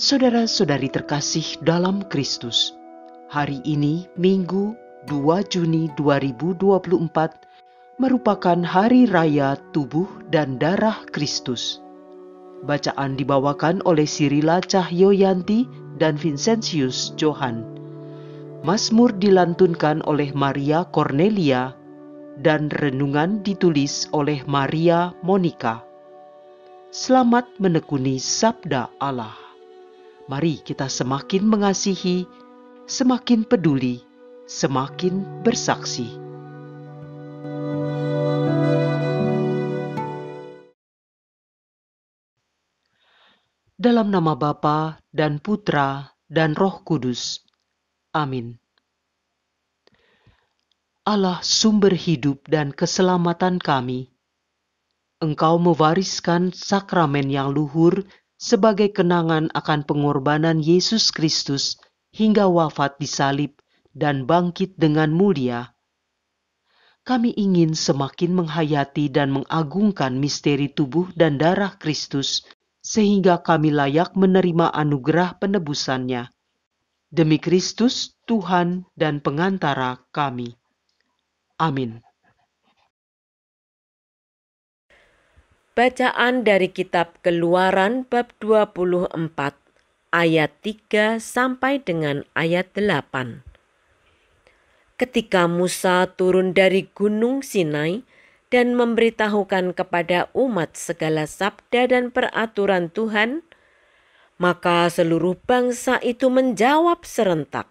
Saudara-saudari terkasih dalam Kristus, hari ini Minggu 2 Juni 2024 merupakan Hari Raya Tubuh dan Darah Kristus. Bacaan dibawakan oleh Sirila Cahyoyanti dan Vincentius Johan. Mazmur dilantunkan oleh Maria Cornelia dan renungan ditulis oleh Maria Monica. Selamat menekuni Sabda Allah. Mari kita semakin mengasihi, semakin peduli, semakin bersaksi. Dalam nama Bapa dan Putra dan Roh Kudus. Amin. Allah sumber hidup dan keselamatan kami, Engkau mewariskan sakramen yang luhur sebagai kenangan akan pengorbanan Yesus Kristus hingga wafat di salib dan bangkit dengan mulia. Kami ingin semakin menghayati dan mengagungkan misteri tubuh dan darah Kristus, sehingga kami layak menerima anugerah penebusannya. Demi Kristus, Tuhan dan pengantara kami. Amin. Bacaan dari kitab Keluaran bab 24 ayat 3 sampai dengan ayat 8. Ketika Musa turun dari gunung Sinai dan memberitahukan kepada umat segala sabda dan peraturan Tuhan, maka seluruh bangsa itu menjawab serentak,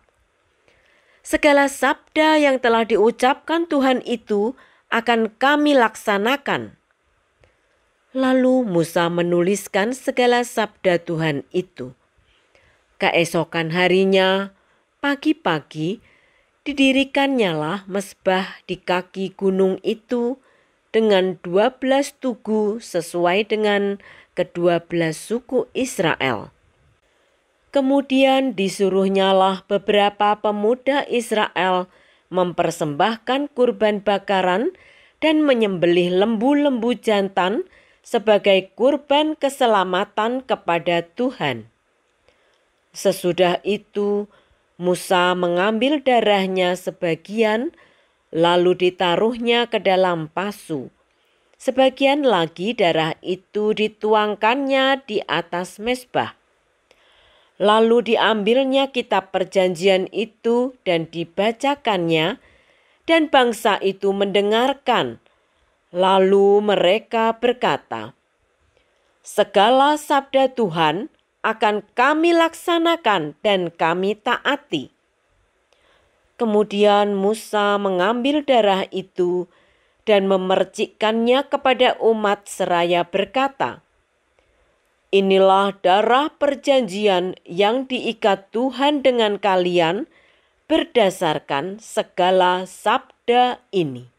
"Segala sabda yang telah diucapkan Tuhan itu akan kami laksanakan." Lalu Musa menuliskan segala sabda Tuhan itu. Keesokan harinya, pagi-pagi, didirikannyalah mezbah di kaki gunung itu dengan 12 tugu sesuai dengan ke-12 suku Israel. Kemudian disuruhnyalah beberapa pemuda Israel mempersembahkan kurban bakaran dan menyembelih lembu-lembu jantan sebagai kurban keselamatan kepada Tuhan. Sesudah itu, Musa mengambil darahnya sebagian, lalu ditaruhnya ke dalam pasu. Sebagian lagi darah itu dituangkannya di atas mezbah. Lalu diambilnya kitab perjanjian itu dan dibacakannya, dan bangsa itu mendengarkan. Lalu mereka berkata, "Segala sabda Tuhan akan kami laksanakan dan kami taati." Kemudian Musa mengambil darah itu dan memercikkannya kepada umat seraya berkata, "Inilah darah perjanjian yang diikat Tuhan dengan kalian berdasarkan segala sabda ini."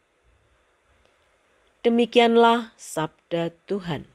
Demikianlah sabda Tuhan.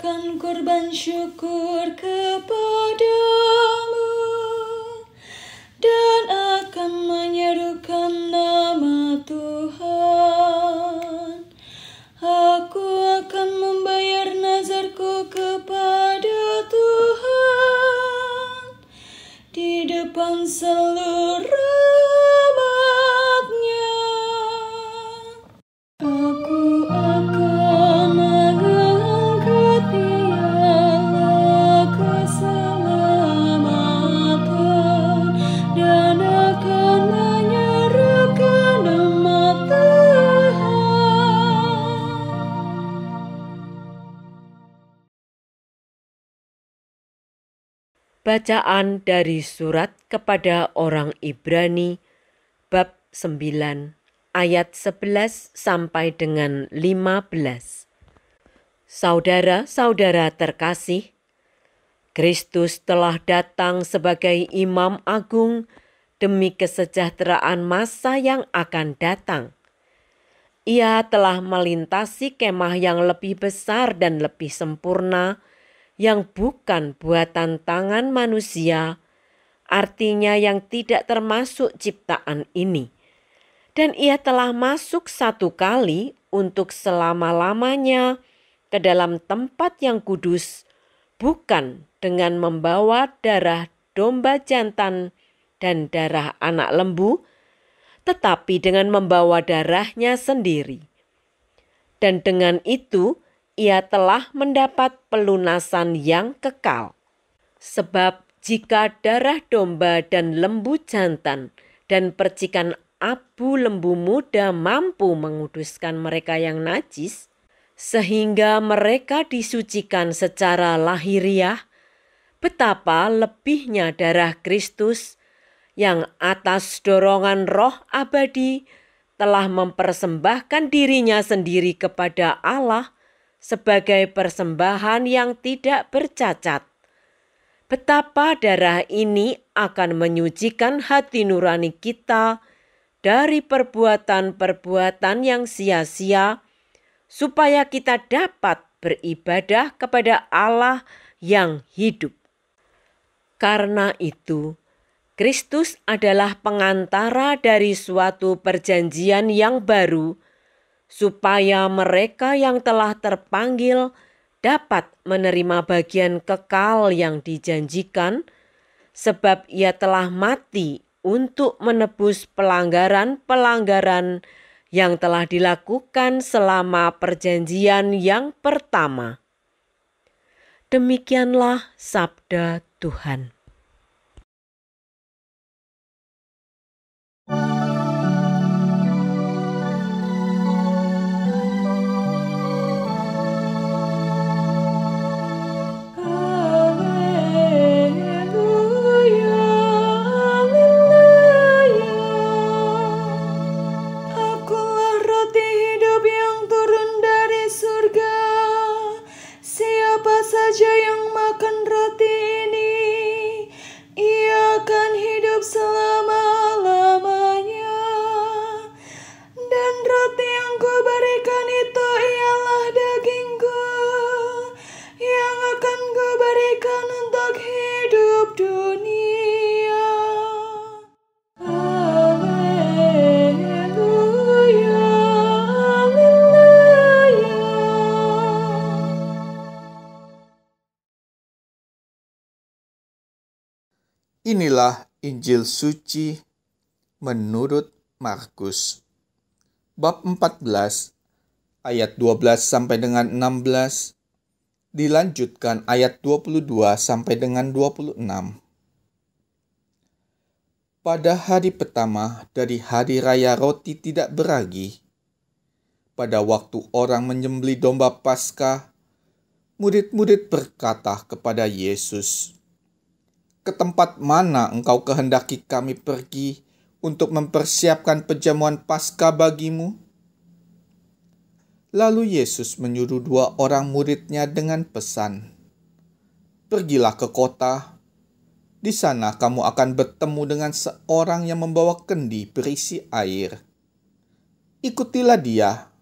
mempersembahkan korban syukur kepadamu dan akan menyerukan nama Tuhan. Aku akan membayar nazarku kepada Tuhan di depan seluruh umatnya. Aku akan mengangkat piala keselamatan dan akan menyerukan nama Tuhan. Bacaan dari surat kepada orang Ibrani bab 9 ayat 11 sampai dengan 15. Saudara-saudara terkasih, Kristus telah datang sebagai Imam Agung demi kesejahteraan masa yang akan datang. Ia telah melintasi kemah yang lebih besar dan lebih sempurna, yang bukan buatan tangan manusia, artinya yang tidak termasuk ciptaan ini. Dan ia telah masuk satu kali untuk selama-lamanya ke dalam tempat yang kudus, bukan dengan membawa darah domba jantan dan darah anak lembu, tetapi dengan membawa darahnya sendiri. Dan dengan itu, ia telah mendapat pelunasan yang kekal. Sebab jika darah domba dan lembu jantan dan percikan abu lembu muda mampu menguduskan mereka yang najis, sehingga mereka disucikan secara lahiriah, betapa lebihnya darah Kristus yang atas dorongan Roh abadi telah mempersembahkan dirinya sendiri kepada Allah sebagai persembahan yang tidak bercacat. Betapa darah ini akan menyucikan hati nurani kita dari perbuatan-perbuatan yang sia-sia, supaya kita dapat beribadah kepada Allah yang hidup. Karena itu, Kristus adalah pengantara dari suatu perjanjian yang baru, supaya mereka yang telah terpanggil dapat menerima bagian kekal yang dijanjikan, sebab ia telah mati untuk menebus pelanggaran-pelanggaran yang telah dilakukan selama perjanjian yang pertama. Demikianlah sabda Tuhan. Saja yang makan roti ini, ia akan hidup selama-lamanya. Dan roti yang kuberikan itu ialah dagingku, yang akan kuberikan untuk hidup dunia. Haleluya, haleluya. Inilah Injil suci menurut Markus. Bab 14 ayat 12 sampai dengan 16, dilanjutkan ayat 22 sampai dengan 26. Pada hari pertama dari hari raya roti tidak beragi, pada waktu orang menyembelih domba Paskah, murid-murid berkata kepada Yesus, "Ke tempat mana engkau kehendaki kami pergi untuk mempersiapkan perjamuan Paskah bagimu?" Lalu Yesus menyuruh 2 orang murid-Nya dengan pesan, "Pergilah ke kota. Di sana kamu akan bertemu dengan seorang yang membawa kendi berisi air. Ikutilah dia.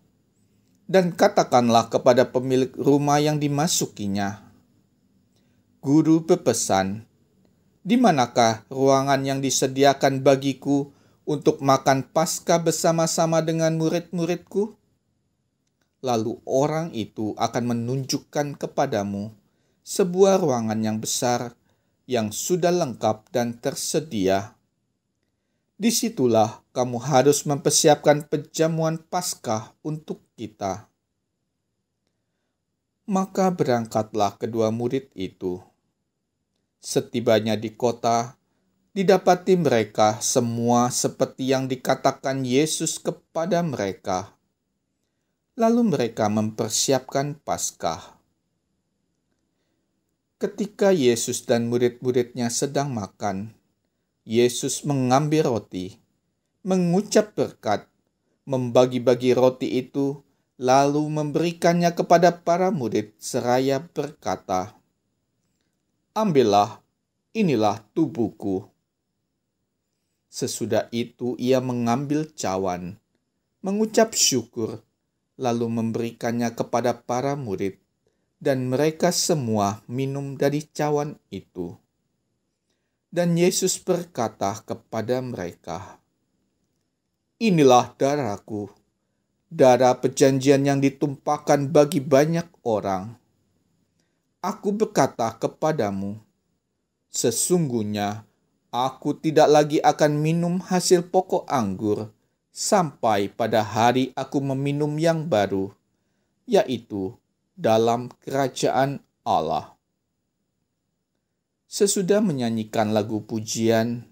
Dan katakanlah kepada pemilik rumah yang dimasukinya, Guru berpesan, di manakah ruangan yang disediakan bagiku untuk makan Paskah bersama-sama dengan murid-muridku? Lalu orang itu akan menunjukkan kepadamu sebuah ruangan yang besar yang sudah lengkap dan tersedia. Disitulah kamu harus mempersiapkan perjamuan Paskah untuk kita. Maka berangkatlah kedua murid itu. Setibanya di kota, didapati mereka semua seperti yang dikatakan Yesus kepada mereka. Lalu mereka mempersiapkan Paskah. Ketika Yesus dan murid-muridnya sedang makan, Yesus mengambil roti, mengucap berkat, membagi-bagi roti itu, lalu memberikannya kepada para murid seraya berkata, "Ambillah, inilah tubuhku." Sesudah itu ia mengambil cawan, mengucap syukur, lalu memberikannya kepada para murid, dan mereka semua minum dari cawan itu. Dan Yesus berkata kepada mereka, "Inilah darahku, darah perjanjian yang ditumpahkan bagi banyak orang. Aku berkata kepadamu, sesungguhnya aku tidak lagi akan minum hasil pokok anggur sampai pada hari aku meminum yang baru, yaitu dalam kerajaan Allah." Sesudah menyanyikan lagu pujian,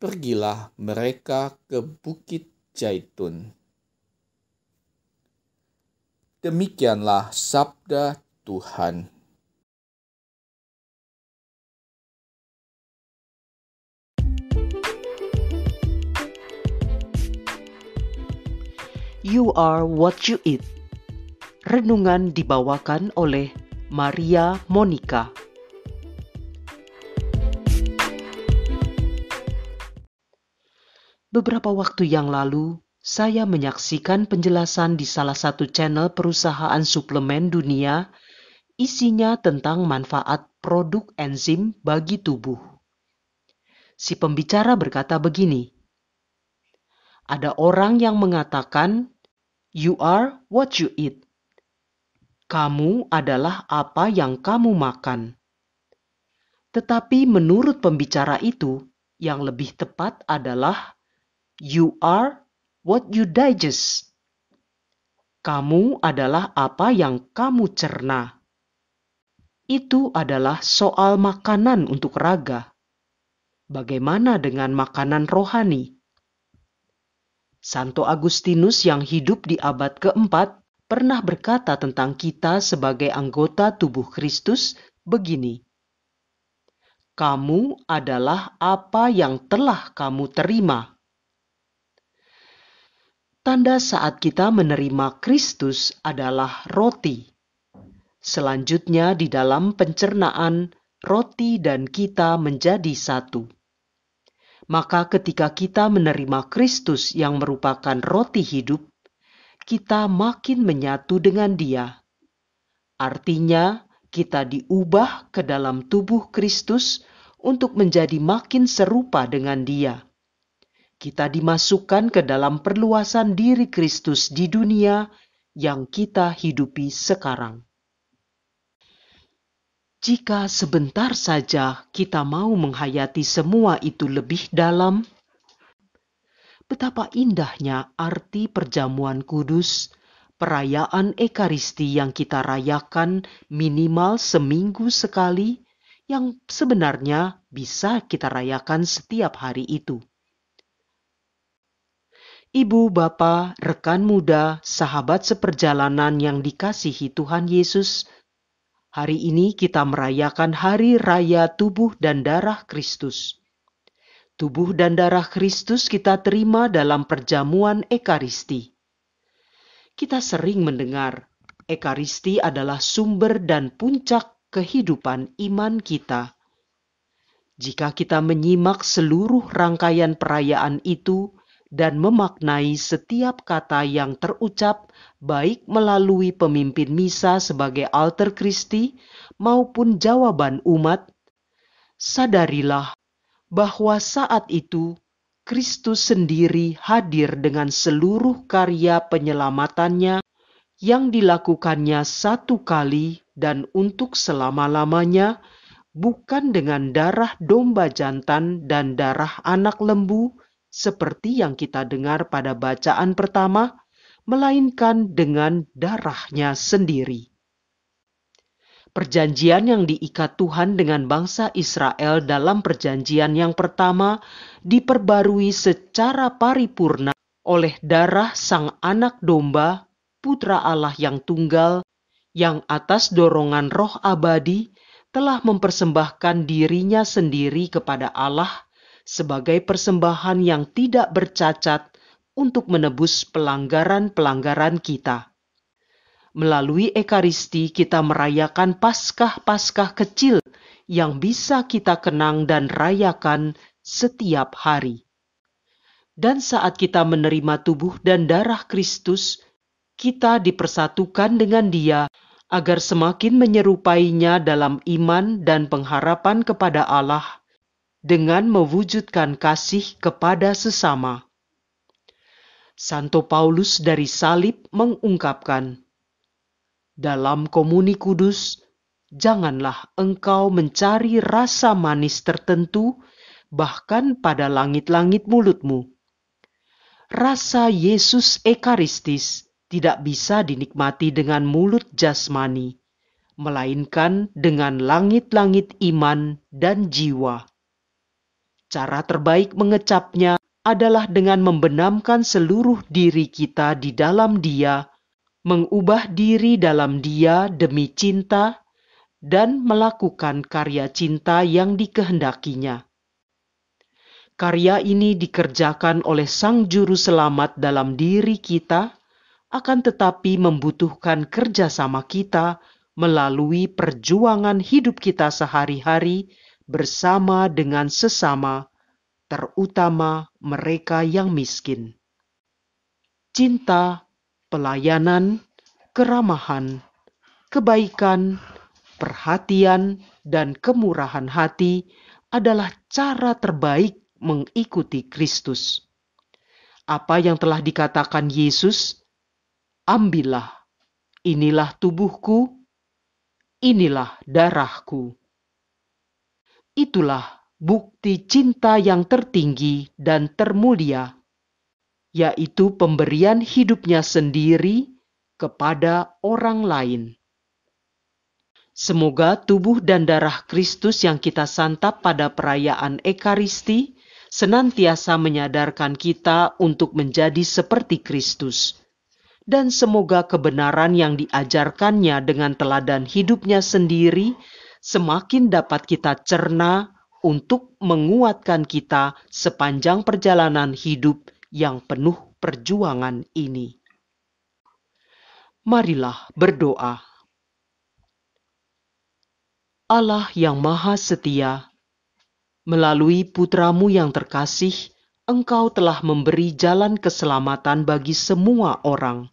pergilah mereka ke Bukit Zaitun. Demikianlah sabda Tuhan. You are what you eat. Renungan dibawakan oleh Maria Monica. Beberapa waktu yang lalu, saya menyaksikan penjelasan di salah satu channel perusahaan suplemen dunia, isinya tentang manfaat produk enzim bagi tubuh. Si pembicara berkata begini, ada orang yang mengatakan, "You are what you eat." Kamu adalah apa yang kamu makan. Tetapi menurut pembicara itu, yang lebih tepat adalah you are what you digest. Kamu adalah apa yang kamu cerna. Itu adalah soal makanan untuk raga. Bagaimana dengan makanan rohani? Santo Agustinus yang hidup di abad keempat pernah berkata tentang kita sebagai anggota tubuh Kristus begini, "Kamu adalah apa yang telah kamu terima." Tanda saat kita menerima Kristus adalah roti. Selanjutnya di dalam pencernaan, roti dan kita menjadi satu. Maka ketika kita menerima Kristus yang merupakan roti hidup, kita makin menyatu dengan Dia. Artinya, kita diubah ke dalam tubuh Kristus untuk menjadi makin serupa dengan Dia. Kita dimasukkan ke dalam perluasan diri Kristus di dunia yang kita hidupi sekarang. Jika sebentar saja kita mau menghayati semua itu lebih dalam, betapa indahnya arti perjamuan kudus, perayaan Ekaristi yang kita rayakan minimal seminggu sekali, yang sebenarnya bisa kita rayakan setiap hari itu. Ibu, Bapa, rekan muda, sahabat seperjalanan yang dikasihi Tuhan Yesus, hari ini kita merayakan Hari Raya Tubuh dan Darah Kristus. Tubuh dan darah Kristus kita terima dalam perjamuan Ekaristi. Kita sering mendengar, Ekaristi adalah sumber dan puncak kehidupan iman kita. Jika kita menyimak seluruh rangkaian perayaan itu dan memaknai setiap kata yang terucap baik melalui pemimpin misa sebagai alter Christi maupun jawaban umat, sadarilah bahwa saat itu Kristus sendiri hadir dengan seluruh karya penyelamatannya yang dilakukannya satu kali dan untuk selama-lamanya, bukan dengan darah domba jantan dan darah anak lembu, seperti yang kita dengar pada bacaan pertama, melainkan dengan darahnya sendiri. Perjanjian yang diikat Tuhan dengan bangsa Israel dalam perjanjian yang pertama diperbarui secara paripurna oleh darah Sang Anak Domba, Putra Allah yang tunggal, yang atas dorongan Roh abadi telah mempersembahkan dirinya sendiri kepada Allah sebagai persembahan yang tidak bercacat untuk menebus pelanggaran-pelanggaran kita. Melalui Ekaristi kita merayakan Paskah-Paskah kecil yang bisa kita kenang dan rayakan setiap hari. Dan saat kita menerima tubuh dan darah Kristus, kita dipersatukan dengan Dia agar semakin menyerupainya dalam iman dan pengharapan kepada Allah dengan mewujudkan kasih kepada sesama. Santo Paulus dari Salib mengungkapkan, dalam komuni kudus, janganlah engkau mencari rasa manis tertentu, bahkan pada langit-langit mulutmu. Rasa Yesus Ekaristis tidak bisa dinikmati dengan mulut jasmani, melainkan dengan langit-langit iman dan jiwa. Cara terbaik mengecapnya adalah dengan membenamkan seluruh diri kita di dalam Dia, mengubah diri dalam Dia demi cinta, dan melakukan karya cinta yang dikehendakinya. Karya ini dikerjakan oleh Sang Juru Selamat dalam diri kita, akan tetapi membutuhkan kerjasama kita melalui perjuangan hidup kita sehari-hari bersama dengan sesama, terutama mereka yang miskin. Cinta, pelayanan, keramahan, kebaikan, perhatian, dan kemurahan hati adalah cara terbaik mengikuti Kristus. Apa yang telah dikatakan Yesus, ambillah, inilah tubuhku, inilah darahku. Itulah bukti cinta yang tertinggi dan termulia, yaitu pemberian hidupnya sendiri kepada orang lain. Semoga tubuh dan darah Kristus yang kita santap pada perayaan Ekaristi senantiasa menyadarkan kita untuk menjadi seperti Kristus. Dan semoga kebenaran yang diajarkannya dengan teladan hidupnya sendiri semakin dapat kita cerna untuk menguatkan kita sepanjang perjalanan hidup yang penuh perjuangan ini. Marilah berdoa. Allah yang Maha Setia, melalui Putra-Mu yang terkasih, Engkau telah memberi jalan keselamatan bagi semua orang.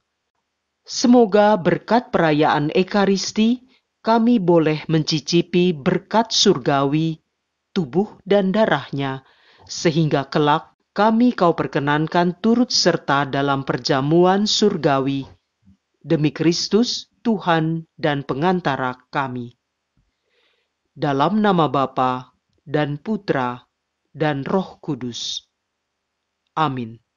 Semoga berkat perayaan Ekaristi, kami boleh mencicipi berkat surgawi, tubuh dan darahnya, sehingga kelak kami Kau perkenankan turut serta dalam perjamuan surgawi. Demi Kristus, Tuhan dan pengantara kami. Dalam nama Bapa dan Putra dan Roh Kudus. Amin.